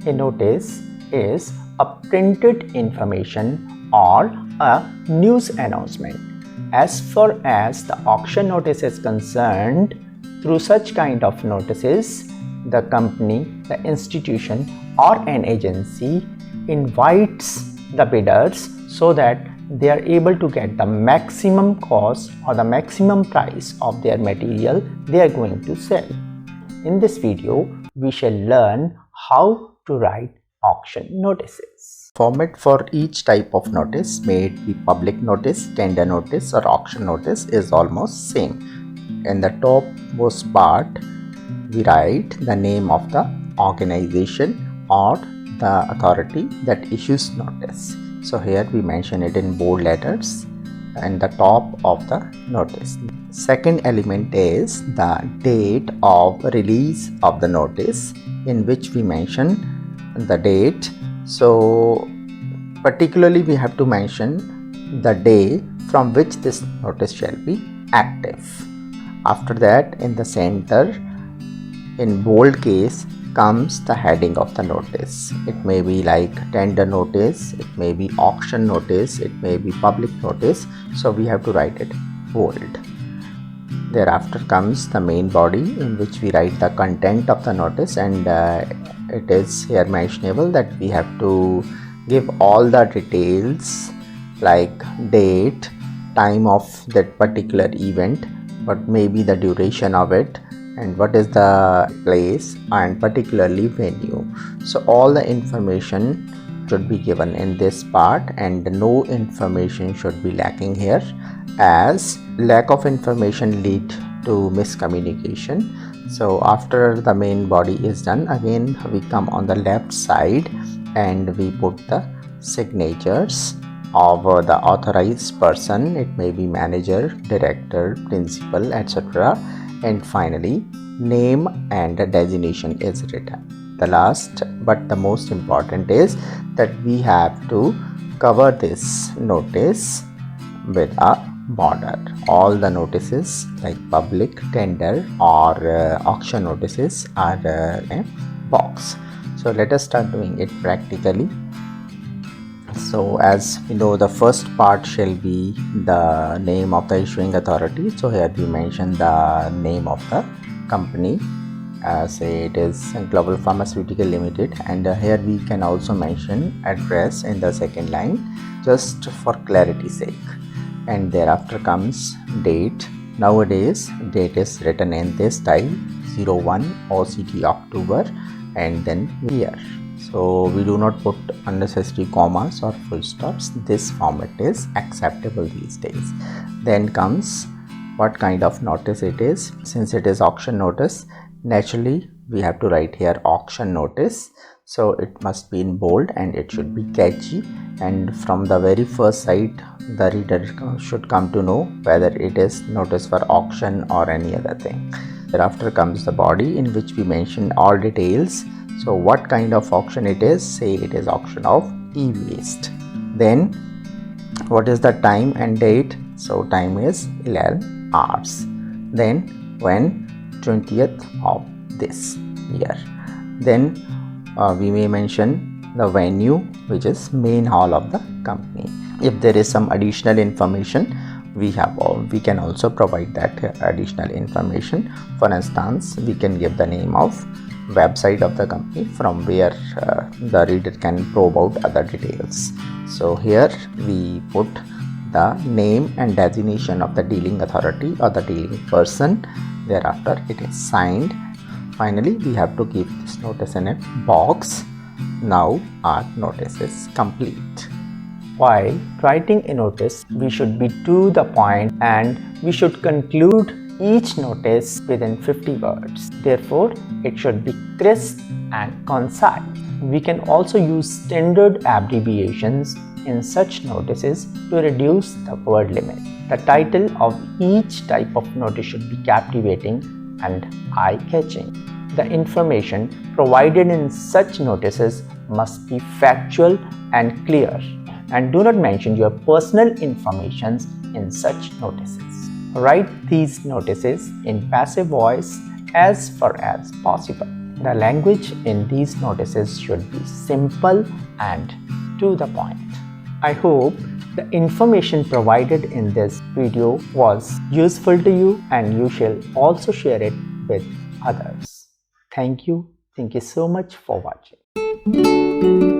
A notice is a printed information or a news announcement. As far as the auction notice is concerned, through such kind of notices, the company, the institution or an agency invites the bidders so that they are able to get the maximum cost or the maximum price of their material they are going to sell. In this video, we shall learn how to write auction notices. Format for each type of notice, may it be public notice, tender notice or auction notice, is almost same. In the topmost part, we write the name of the organization or the authority that issues notice. So here we mention it in bold letters and the top of the notice. Second element is the date of release of the notice, in which we mention the date. So particularly we have to mention the day from which this notice shall be active. After that, in the center, in bold case, comes the heading of the notice. It may be like tender notice, it may be auction notice, it may be public notice. So we have to write it bold. Thereafter comes the main body, in which we write the content of the notice, and it is here mentionable that we have to give all the details like date, time of that particular event, what may be the duration of it, and what is the place and particularly venue. So all the information should be given in this part and no information should be lacking here, as lack of information lead to miscommunication. So after the main body is done, again we come on the left side and we put the signatures of the authorized person. It may be manager, director, principal, etc. And finally, name and designation is written. The last but the most important is that we have to cover this notice with a border. All the notices like public, tender or auction notices are a box. So let us start doing it practically. So as we know, the first part shall be the name of the issuing authority. So here we mention the name of the company, say it is Global Pharmaceutical Limited, and here we can also mention address in the second line just for clarity's sake. And thereafter comes date. Nowadays date is written in this style, 01 OCT October and then year. So we do not put unnecessary commas or full stops. This format is acceptable these days. Then comes what kind of notice it is. Since it is auction notice, naturally we have to write here auction notice. So it must be in bold and it should be catchy, and from the very first sight the reader should come to know whether it is notice for auction or any other thing. Thereafter comes the body, in which we mention all details. So what kind of auction it is, say it is auction of e-waste. Then what is the time and date, so time is 11 hours. Then when, 20th of this year. Then we may mention the venue, which is main hall of the company. If there is some additional information, we can also provide that additional information. For instance, we can give the name of website of the company from where the reader can probe out other details. So here we put the name and designation of the dealing authority or the dealing person. Thereafter it is signed. Finally we have to keep this notice in a box. Now our notice is complete. While writing a notice, we should be to the point and we should conclude each notice within 50 words. Therefore, it should be crisp and concise. We can also use standard abbreviations in such notices to reduce the word limit. The title of each type of notice should be captivating and eye-catching. The information provided in such notices must be factual and clear, and do not mention your personal information in such notices. Write these notices in passive voice as far as possible. The language in these notices should be simple and to the point. I hope the information provided in this video was useful to you and you shall also share it with others. Thank you. Thank you so much for watching.